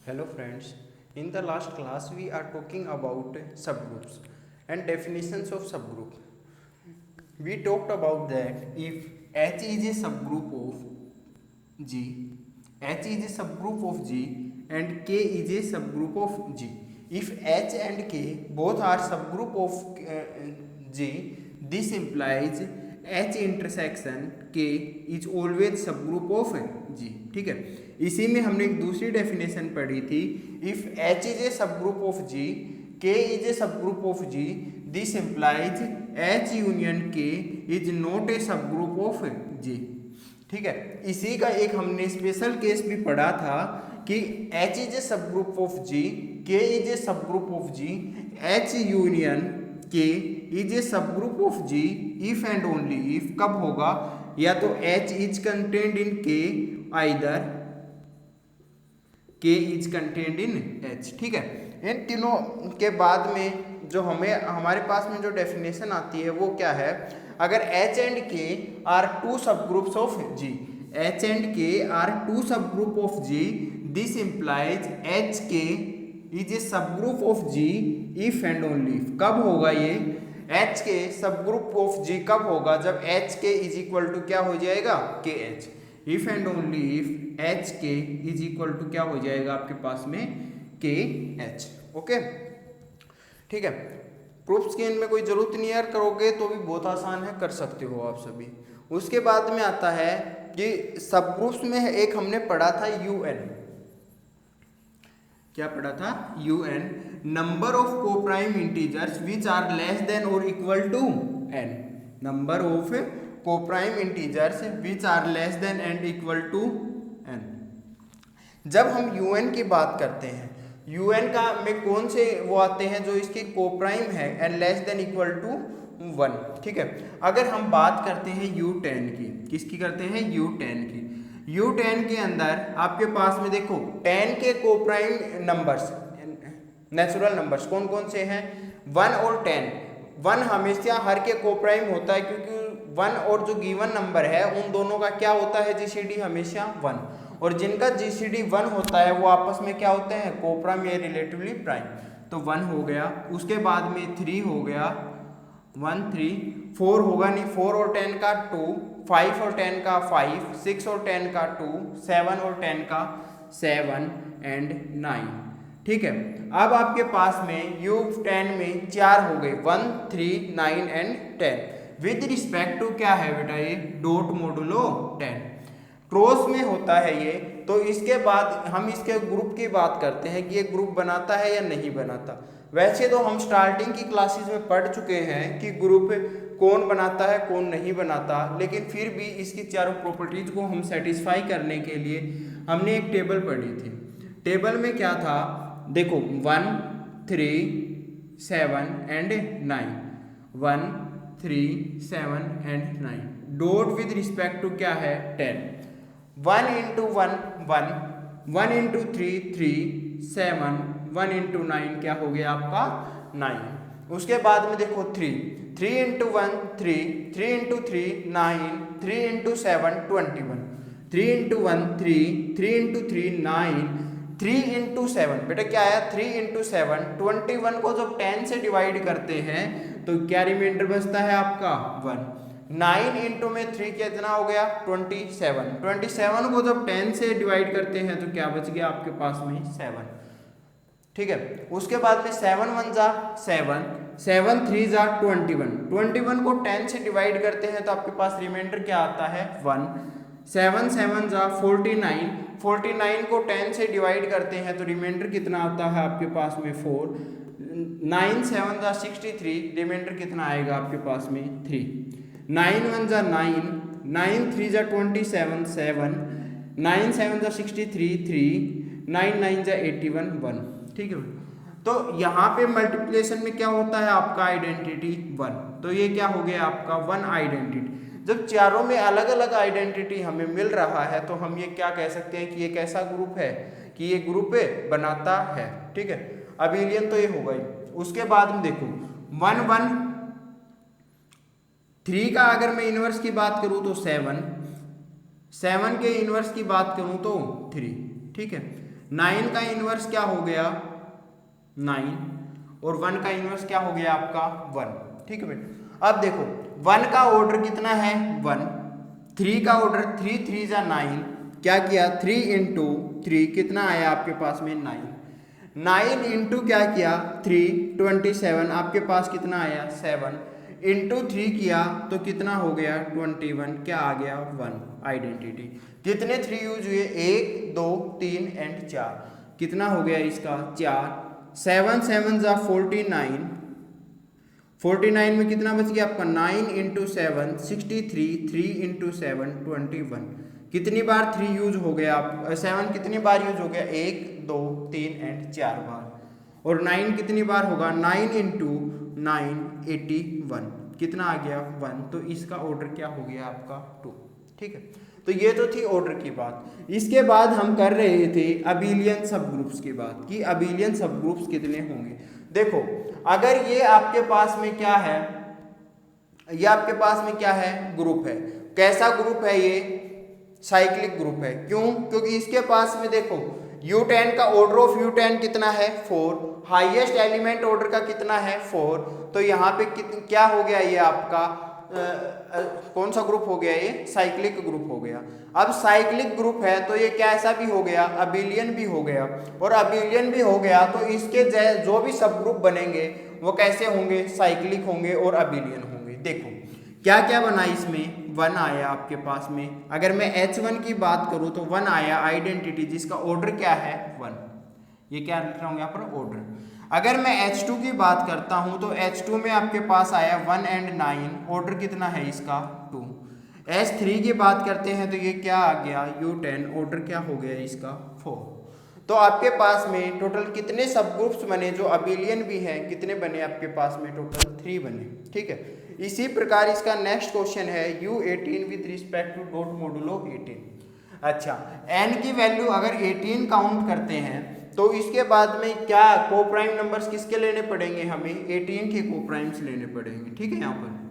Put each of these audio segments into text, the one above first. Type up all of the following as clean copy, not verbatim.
Hello friends, in the last class we are talking about subgroups and definitions of subgroup. We talked about that if H is a subgroup of G, H is a subgroup of G and K is a subgroup of G. If H and K both are subgroup of G, this implies H intersection K is always subgroup of G. ठीक है, इसी में हमने एक दूसरी definition पढ़ी थी, if H is a subgroup of G, K is a subgroup of G, this implies H union K is not a subgroup of G. ठीक है, इसी का एक हमने स्पेशल केस भी पढ़ा था कि H is a subgroup of G, K is a subgroup of G, H union K is a subgroup of G if and only if कब होगा, या तो H is contained in K, either K is contained in H. ठीक है, इन तीनों के बाद में जो हमारे पास में जो डेफिनेशन आती है वो क्या है, अगर H and K are two subgroups of G, H and K are two subgroup of G, this implies HK is a subgroup of G if and only if. कब होगा ये HK सबग्रुप ऑफ G, कब होगा, जब HK is equal to क्या हो जाएगा, KH. If and only if HK is equal to क्या हो जाएगा आपके पास में, KH. ओके, ठीक है. प्रूफ्स की इनमें कोई जरूरत नहीं है, करोगे तो भी बहुत आसान है, कर सकते हो आप सभी. उसके बाद में आता है कि सब ग्रुप्स में एक हमने पढ़ा था UN. क्या पढ़ा था, UN, number of coprime integers which are less than और equal to n. Number of coprime integers which are less than and equal to n. जब हम UN की बात करते हैं, UN का में कौन से वो आते हैं जो इसके कोप्राइम है and less than equal to 1. ठीक है, अगर हम बात करते हैं U10 की, किसकी करते हैं, U10 की. U10 के अंदर आपके पास में देखो 10 के कोप्राइम नंबर्स, नेचुरल नंबर्स कौन कौन से हैं, 1 और 10. 1 हमेशा हर के कोप्राइम होता है, क्योंकि 1 और जो गिवन नंबर है उन दोनों का क्या होता है, जीसीडी हमेशा 1, और जिनका जीसीडी 1 होता है वो आपस में क्या होते हैं, कोप्राइम या रिलेटिवली प्राइम. तो 1 हो गया, उसके बाद में 3 हो गया, 1 3, 4 होगा नहीं, 4 और 10 का 2, 5 और 10 का 5, 6 और 10 का 2, 7 और 10 का 7 एंड 9. ठीक है, अब आपके पास में U10 में 4 हो गए, 1 3 9 एंड 10. विद रिस्पेक्ट टू क्या है बेटा, ये डॉट मोडुलो 10 क्रॉस में होता है ये. तो इसके बाद हम इसके ग्रुप की बात करते हैं कि ये ग्रुप बनाता है या नहीं बनाता. वैसे तो हम स्टार्टिंग की क्लासेस में पढ़ चुके हैं कि ग्रुप कौन बनाता है कौन नहीं बनाता, लेकिन फिर भी इसकी चारों प्रॉपर्टीज को हम सेटिस्फाई करने के लिए हमने एक टेबल पढ़ी थी. टेबल में क्या था, देखो 1 3 7 and 9, 1 3 7 and 9, dot with respect to क्या है, 10. 1 इंटू 1 1, 1 इंटू 3 3, 7, 1 इंटू 9 क्या हो गया आपका 9. उसके बाद में देखो 3 3 into 1 3, 3 into 3 9, 3 into 7 21, 3 into 1 3, 3 into 3 9, 3 into 7 बेटा क्या आया, 3 इंटू 7 21 को जब 10 से डिवाइड करते हैं तो क्या रिमाइंडर बचता है आपका 1. 9 इंटू में 3 कितना हो गया 27, 27 को जब 10 से डिवाइड करते हैं तो क्या बच गया आपके पास में 7. ठीक है, उसके बाद में 7 1 जा 7, 7 3 जा 21, 21 को 10 से डिवाइड करते हैं तो आपके पास रिमाइंडर क्या आता है 1. 7 7 जा 49, 49 को 10 से डिवाइड करते हैं तो रिमाइंडर कितना आता है आपके पास में 4. 9 7 जा 63, रिमाइंडर कितना आएगा आपके पास में 3. 9 1 जा 9, 9 3 जा 27 7, 9 7 जा 63 3, 9 9 जा 81 1. ठीक है, तो यहाँ पे मल्टीप्लिकेशन में क्या होता है आपका आइडेंटिटी 1, तो ये क्या हो गया आपका 1 आइडेंटिटी. जब चारों में अलग अलग आइडेंटिटी हमें मिल रहा है तो हम ये क्या कह सकते हैं कि ये कैसा ग्रुप है, कि ये ग्रुप बनाता है. ठीक है, अबिलियन तो ये होगा ही. उसके बाद में देखो 1 1 3 का अगर मैं इनवर्स की बात करूं तो 7, 7 के इनवर्स की बात करूं तो 3. ठीक है, 9 का इनवर्स क्या हो गया 9 और 1 का इनवर्स क्या हो गया आपका 1। ठीक है बेटा। अब देखो 1 का ऑर्डर कितना है 1, 3 का ऑर्डर 3 3 जा 9, क्या किया 3 इंटू 3 कितना आया आपके पास में 9, 9 इंटू क्या किया 3 27 आपके पास कितना आया 7 इंटू 3 किया तो कितना हो गया 21, क्या आ गया 1। आइडेंटिटी कितने 3 यूज हुए 1 2 3 एंड 4, कितना हो गया इसका 4, 7 7 जा 49, 49 में कितना बच गया आपका 9 इंटू 7 63, 3 इंटू 7 21, कितनी बार 3 यूज हो गया आप 7 कितनी बार यूज हो गया 1 2 3 एंड 4 बार, और 9 कितनी बार होगा 9 इंटू 9 81, कितना आ गया 1, तो इसका ऑर्डर क्या हो गया आपका 2। ठीक है, तो ये तो थी ऑर्डर की बात। इसके बाद हम कर रहे थे अबिलियन सब ग्रुप्स की बात कि अबिलियन सब ग्रुप्स कितने होंगे। देखो अगर ये आपके पास में क्या है, ये आपके पास में क्या है ग्रुप है, कैसा ग्रुप है ये साइक्लिक ग्रुप है। क्यों? क्योंकि इसके पास में देखो U10 का ऑर्डर ऑफ U10 कितना है 4, हाईएस्ट एलिमेंट ऑर्डर का कितना है 4, तो यहाँ पे क्या हो गया ये आपका कौन सा ग्रुप हो गया ये साइक्लिक ग्रुप हो गया। अब साइक्लिक ग्रुप है तो ये कैसा भी हो गया अबिलियन भी हो गया, और अबिलियन भी हो गया तो इसके जो भी सब ग्रुप बनेंगे वो कैसे होंगे साइक्लिक होंगे और अबिलियन होंगे। देखो क्या क्या बना इसमें 1 आया आपके पास में, अगर मैं H1 की बात करूं तो 1 आया आइडेंटिटी जिसका ऑर्डर क्या है 1, ये क्या लिख रहा हूं यहाँ पर ऑर्डर। अगर मैं H2 की बात करता हूं तो H2 में आपके पास आया 1 एंड 9, ऑर्डर कितना है इसका 2। H3 की बात करते हैं तो ये क्या आ गया U10, ऑर्डर क्या हो गया इसका 4। तो आपके पास में टोटल कितने सब ग्रुप्स बने जो अबिलियन भी हैं, कितने बने आपके पास में टोटल 3 बने। ठीक है, इसी प्रकार इसका नेक्स्ट क्वेश्चन है U18 with respect to dot modulo 18। अच्छा n की वैल्यू अगर 18 काउंट करते हैं तो इसके बाद में क्या कोप्राइम नंबर्स किसके लेने पड़ेंगे, हमें 18 के कोप्राइम्स लेने पड़ेंगे। ठीक है, यहाँ पर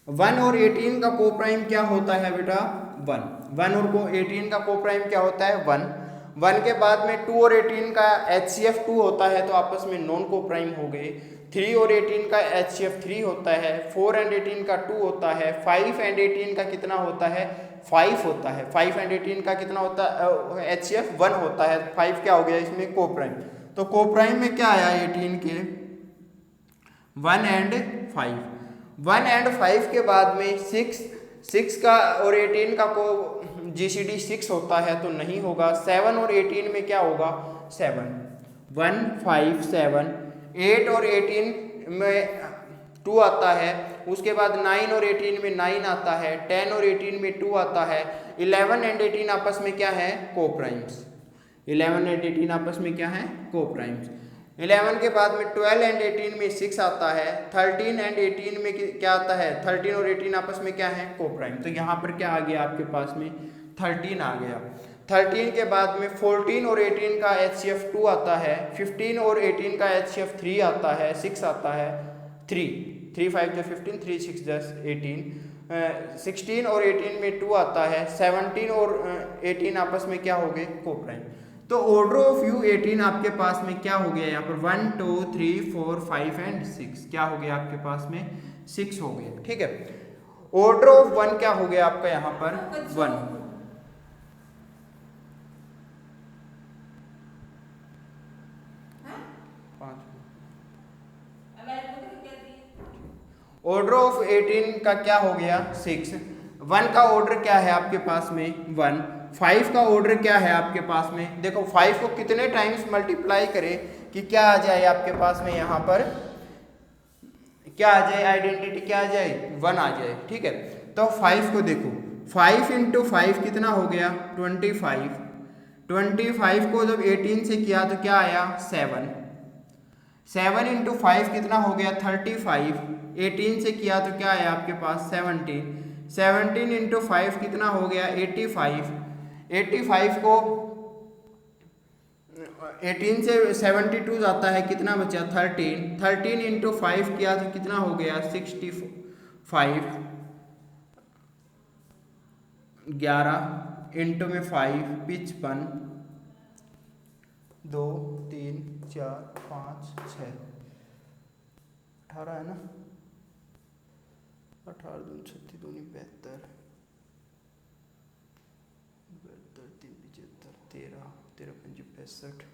1 और 18 का कोप्राइम क्या होता है बेटा 1 और 18 का कोप्राइम क्या होता है 1 के बाद में 2 और 18 का HCF 2 होता है तो आपस में नॉन कोप्राइम हो गए। 3 और 18 का HCF 3 होता है, 4 एंड 18 का 2 होता है, 5 एंड 18 का कितना होता है 5 होता है, 5 एंड 18 का कितना होता है HCF 1 होता है, 5 क्या हो गया इसमें कोप्राइम। तो कोप्राइम में क्या आया 18 के 1 एंड 5, 1 एंड 5 के बाद में 6 का और 18 का को GCD 6 होता है तो नहीं होगा। 7 और 18 में क्या होगा 7, 1 5 7, 8 और 18 में 2 आता है, उसके बाद 9 और 18 में 9 आता है, 10 और 18 में 2 आता है, 11 एंड 18 आपस में क्या है कोप्राइम्स, 11 एंड 18 आपस में क्या है कोप्राइम्स। 11 के बाद में 12 एंड 18 में 6 आता है, 13 एंड 18 में क्या आता है 13 और 18 आपस में क्या है कोप्राइम। तो यहाँ पर क्या आ गया आपके पास में 13 आ गया। 13 के बाद में 14 और 18 का HCF 2 आता है, 15 और 18 का HCF 3 आता है, 6 आता है, 3 5 जो 15, 3 6 10 18, 16 और 18 में 2 आता है, 17 और 18 आपस में क्या हो गए कोप्राइम। तो ऑर्डर ऑफ U18 आपके पास में क्या हो गया यहाँ पर 1 2 3 4 5 एंड 6, क्या हो गया आपके पास में 6 हो गया। ठीक है, ऑर्डर ऑफ 1 क्या हो गया आपका यहाँ पर 1। ऑर्डर ऑफ 18 का क्या हो गया 6, 1 का ऑर्डर क्या है आपके पास में 1, 5 का ऑर्डर क्या है आपके पास में, देखो 5 को कितने टाइम्स मल्टीप्लाई करें कि क्या आ जाए आपके पास में यहाँ पर क्या आ जाए आइडेंटिटी क्या आ जाए 1 आ जाए। ठीक है, तो 5 को देखो 5 इंटू 5 कितना हो गया 25, 25 को जब 18 से किया तो क्या आया 7, 7 इंटू 5 कितना हो गया 35, 18 से किया तो क्या आया आपके पास 17, 17 इंटू 5 कितना हो गया 85, 85 को 18 से 72 जाता है कितना बचा 13, 13 इंटू 5 किया तो कितना हो गया 65, 11 इंटू में 5 55, 2 3 4 5 6, 18 है ना, 18 दूनी 36 दूनी 72, 3 75, 13 13 5 65।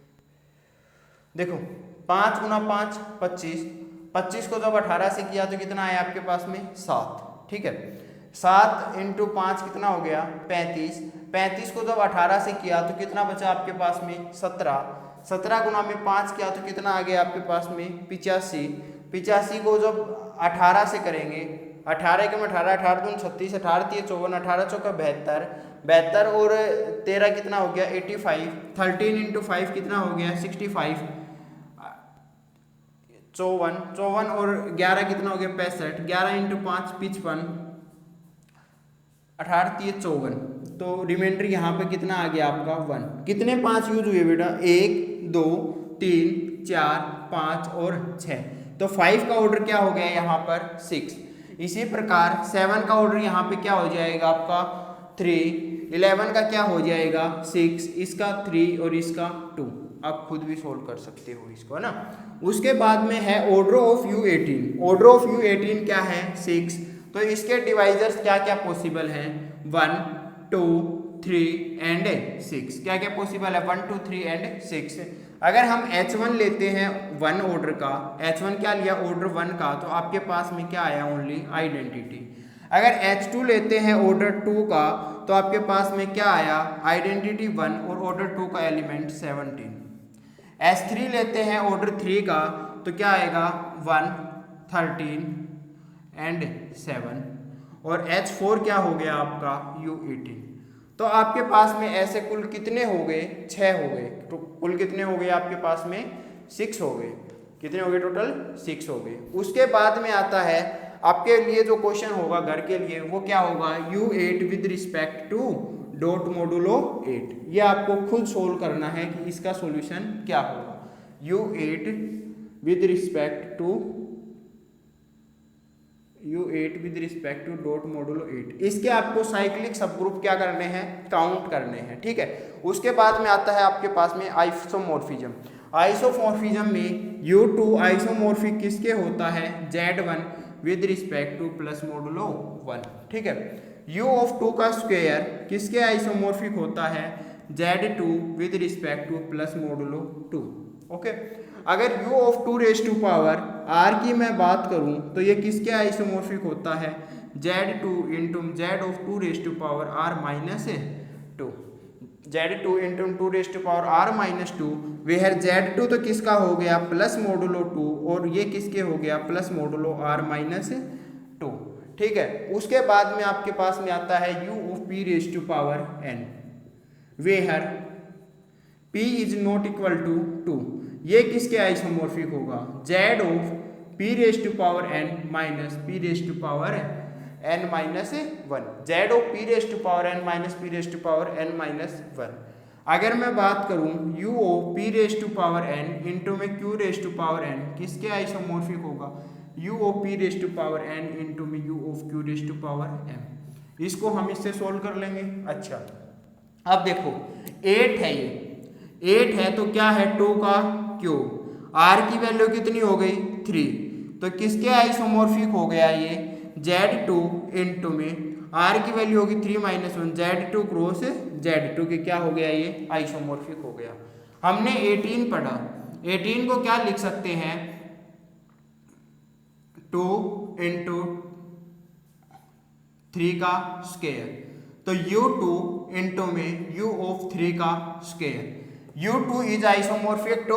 देखो 5 गुना 5 25, 25 को जब 18 से किया तो कितना आया आपके पास में 7, ठीक है। 7 इंटू 5 कितना हो गया 35, 35 को जब 18 से किया तो कितना बचा आपके पास में 17, 17 गुना में 5 किया तो कितना आ गया आपके पास में 85, 85 को जब 18 से करेंगे, 18 के में 18 18 दून 36, 18 3 54, 18 चौका 72, 72 और 13 कितना हो गया 85, 13 इंटू 5 कितना हो गया 65, 54, 54 और 11 कितना हो गया 65, 11 इंटू 5 55, 18 3 54, तो रिमाइंडर यहाँ पे कितना आ गया आपका 1। कितने 5 यूज हुए बेटा 1 2 3 4 5 और 6, तो 5 का ऑर्डर क्या हो गया यहाँ पर 6। इसी प्रकार 7 का ऑर्डर यहाँ पे क्या हो जाएगा आपका 3, 11 का क्या हो जाएगा 6, इसका 3 और इसका 2। आप खुद भी सोल्व कर सकते हो इसको, है ना। उसके बाद में है order of U18, order of U18 क्या है 6, तो इसके डिवाइजर्स क्या क्या पॉसिबल हैं 1 2 3 एंड 6, क्या क्या पॉसिबल है 1 2 3 एंड 6। अगर हम H1 लेते हैं 1 ऑर्डर का, H1 क्या लिया ऑर्डर 1 का, तो आपके पास में क्या आया ओनली आइडेंटिटी। अगर H2 लेते हैं ऑर्डर 2 का, तो आपके पास में क्या आया आइडेंटिटी 1 और ऑर्डर 2 का एलिमेंट 17। H3 लेते हैं ऑर्डर 3 का, तो क्या आएगा 1 13 एंड 7, और H4 क्या हो गया आपका U18। तो आपके पास में ऐसे कुल कितने हो गए 6 हो गए, तो कुल कितने हो गए आपके पास में 6 हो गए। कितने हो गए टोटल 6 हो गए। उसके बाद में आता है आपके लिए जो क्वेश्चन होगा घर के लिए, वो क्या होगा U8 with respect to dot modulo 8। ये आपको खुद सोल्व करना है कि इसका सॉल्यूशन क्या होगा। U8 with respect to dot modulo 8, इसके आपको साइक्लिक सब ग्रुप क्या करने हैं काउंट करने हैं, ठीक है। उसके बाद में आता है आपके पास में आइसोमॉर्फिज्म। आइसोमॉर्फिज्म में U2 आइसोमॉर्फिक किसके होता है Z1 with respect to plus modulo 1, ठीक है। U ऑफ 2 का स्क्वायर किसके आइसोमॉर्फिक होता है Z2 with respect to plus modulo 2, okay. अगर U of 2 raise to power R की मैं बात करूं तो ये किसके आइसोमॉर्फिक होता है Z2 into Z of 2 raise to power R minus 2, Z2 into 2 raise to power R minus 2, where Z2 तो किसका हो गया प्लस मोडुलो 2 और ये किसके हो गया प्लस मोडुलो R माइनस 2, ठीक है। उसके बाद में आपके पास में आता है U of P raise to power N, where P is not equal to 2, ये किसके आइसोमॉर्फिक होगा Z of P raise to power N minus P raise to power N minus 1, Z of P raise to power N minus P raise to power N minus 1। अगर मैं बात करूं U of P raise to power N into में Q raise to power N किसके isomorphic होगा U of P raise to power N into में U of Q raise to power M। इसको हम इससे सोल्व कर लेंगे। अच्छा अब देखो 8 है, ये 8 है तो क्या है 2 का क्यूब, R की वैल्यू कितनी हो गई 3, तो किसके आइसोमॉर्फिक हो गया ये Z2 इंटू में R की वैल्यू होगी 3 माइनस 1, Z2 क्रॉस Z2 के क्या हो गया ये आइसोमॉर्फिक हो गया। हमने 18 पढ़ा, 18 को क्या लिख सकते हैं 2 इंटू 3 का स्क्वायर, तो U2 इंटू में U ऑफ 3 का square, U2 is isomorphic to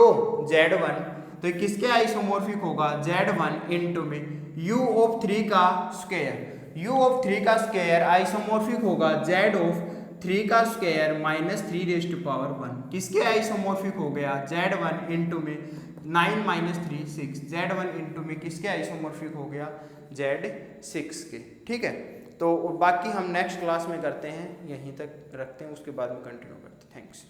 Z1, तो किसके आइसोमॉर्फिक होगा Z1 इंटू में U ऑफ 3 का स्क्वायर, U ऑफ 3 का स्क्वायर आइसोमॉर्फिक होगा Z ऑफ 3 का square minus 3 raise to power 1, किसके आइसोमॉर्फिक हो गया Z1 इंटू में 9 माइनस 3 6, Z1 इंटू में किसके आइसोमॉर्फिक हो गया Z6 के, ठीक है। तो बाकी हम नेक्स्ट क्लास में करते हैं, यहीं तक रखते हैं, उसके बाद में कंटिन्यू करते हैं। थैंक्स।